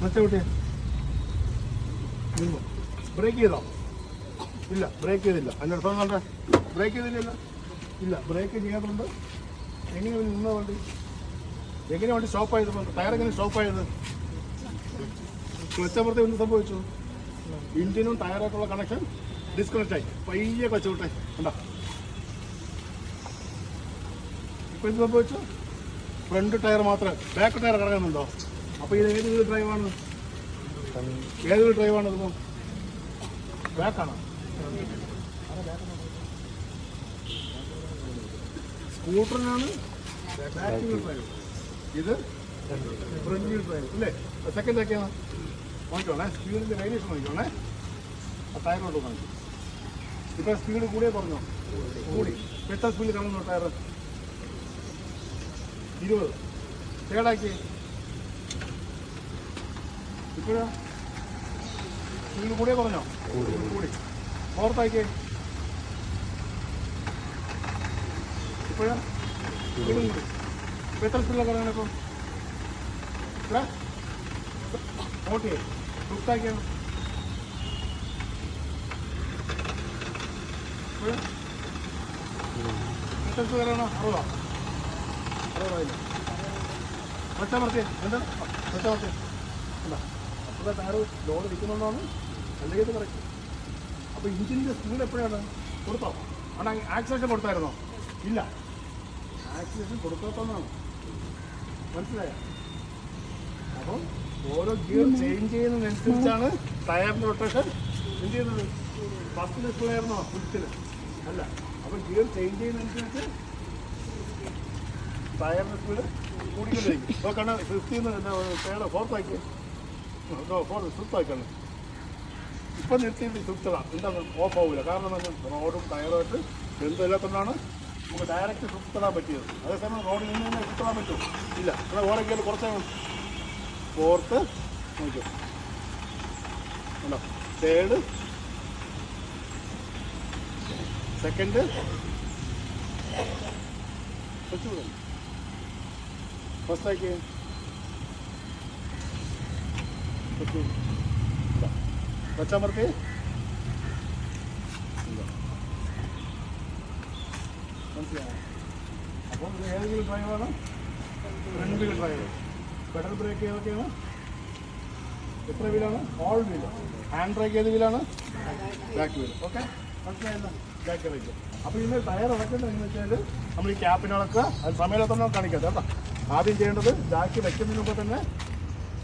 കുട്ടിയെ ബ്രേക്ക് ചെയ്തോ? ഇല്ല, ബ്രേക്ക് ചെയ്തില്ല. അതിൻ്റെ അടുത്ത് കണ്ടേ, ബ്രേക്ക് ചെയ്തില്ല. ഇല്ല, ബ്രേക്ക് ചെയ്യാത്തതുകൊണ്ട് എങ്ങനെ നിന്ന വണ്ടി? എങ്ങനെ വണ്ടി സ്റ്റോപ്പായത്? ടയർ എങ്ങനെ സ്റ്റോപ്പായത്? ക്ലച്ച് അമർത്തി എന്ത് സംഭവിച്ചു? എഞ്ചിനും ടയറായിട്ടുള്ള കണക്ഷൻ ഡിസ്കണക്റ്റ് ആയി. പയ്യെ ക്ലച്ച് വിട്ടെ, കണ്ടോ? ഇപ്പം എന്ത് സംഭവിച്ചു? ഫ്രണ്ട് ടയർ മാത്രമേ, ബാക്ക് ടയർ കറങ്ങുന്നുണ്ടോ? അപ്പോൾ ഇത് ഏത് വീൽ ഡ്രൈവാണ്? ഏത് വീൽ ഡ്രൈവാണ്? ഇതിപ്പോൾ ബാക്കാണോ? സ്കൂട്ടറിനാണ് ബാക്ക് വീൽ ഡ്രൈവ്, ഇത് ഫ്രണ്ട് വീൽ ഡ്രൈവ് അല്ലേ? സെക്കൻഡ് ആക്കിയാണ് നോക്കിക്കോണേ, സ്പീഡിൻ്റെ വേരിയേഷൻ നോക്കിക്കോണേ. ആ ടയറിലോട്ട് കാണിക്കും. ഇപ്പം സ്പീഡ് കൂടിയേ പറഞ്ഞോ? കൂടി. എത്ര സ്പീഡിൽ കാണുന്നു ടയർ? 20. തേർഡാക്കി ഇപ്പോഴാ സ്പീഡ് കൂടിയേ പറഞ്ഞോ? കൂടി. ഫോർത്താക്കി ഇപ്പോഴാ സ്പീഡ് കൂടി. ഇപ്പം എത്ര സ്പീഡിലാണ് കറങ്ങണം? ഇപ്പം ഇവിടെ 40. ഫിഫ്ത്താക്കിയാണ് ഇപ്പോഴും എത്ര സ്പീഡ് കറങ്ങണം? 60 മെച്ചമർത്തിയേ. എന്താ മെച്ചമർത്തിയേ? എന്താ അപ്പോൾ ടയർ ലോഡ് നിൽക്കുന്നുണ്ടോന്ന് അല്ലെങ്കിൽ പറയും. അപ്പോൾ ഇഞ്ചിൻ്റെ സ്പീഡ് എപ്പോഴാണ് കൊടുത്തോ? അവിടെ ആക്സിലേഷൻ കൊടുത്തായിരുന്നോ? ഇല്ല, ആക്സിലേഷൻ കൊടുക്കാത്തതാണ്. മനസ്സിലായോ? അപ്പം ഓരോ ഗിയർ ചേഞ്ച് ചെയ്യുന്നതിനനുസരിച്ചാണ് ടയറിൻ്റെ റൊട്ടേഷൻ എന്ത് ചെയ്യുന്നത്. ഫസ്റ്റിന് സ്പീഡായിരുന്നോ? ഫിഫ്റ്റിന് അല്ല. അപ്പോൾ ഗിയർ ചേഞ്ച് ചെയ്യുന്നതനുസരിച്ച് ടയറിൻ്റെ സ്പീഡ് കൂടിക്കൊണ്ടിരിക്കും. ഇപ്പോൾ കണ്ട 50 തേർഡ് ഫോർത്താക്കി സ്വിഫ്റ്റാക്കണം. ഇപ്പം നിർത്തിയിട്ട് സ്വിഫ്റ്റതാണ്. എന്താണ് ഓഫ് ആവില്ല. കാരണം എന്താണ്? റോഡും ടയറുമായിട്ട് ബന്ധമില്ലാത്തതുകൊണ്ടാണ് നമുക്ക് ഡയറക്റ്റ് സ്വിഫ്റ്റിടാൻ പറ്റിയത്. അതേസമയം റോഡിൽ നിന്ന് തന്നെ സ്വിഫ്റ്റിടാൻ പറ്റും? ഇല്ല. ഇവിടെ ഓരൊക്കെയാൽ കുറച്ചാണ്. ഫോർത്ത് നോക്കിയോ, ഉണ്ടോ? തേർഡ്, സെക്കൻഡ്, ഫസ്റ്റാക്കി വെച്ചമർത്തി മനസ്സിലായോ? അപ്പോൾ ഇത് ഏതെങ്കിലും ഡ്രൈവാണ്? Front wheel drive. Pedal brake ഏതൊക്കെയാണ്? എത്ര വീലാണ്? All wheel. ഹാൻഡ് ബ്രേക്ക് ഏത് വീലാണ്? Back wheel. ഓക്കെ, മനസ്സിലായല്ലോ? Back brake. അപ്പോൾ ഇന്ന് ടയർ ഇളക്കുന്നത് എന്നു വെച്ചാൽ നമ്മൾ ഈ ക്യാപ്പിന് ഇളക്കുക. അത് സമയത്തുണ്ടോ കാണിക്കാതെ കേട്ടോ. ആദ്യം ചെയ്യേണ്ടത് ജാക്കി വയ്ക്കുന്നതിന് മുമ്പ് തന്നെ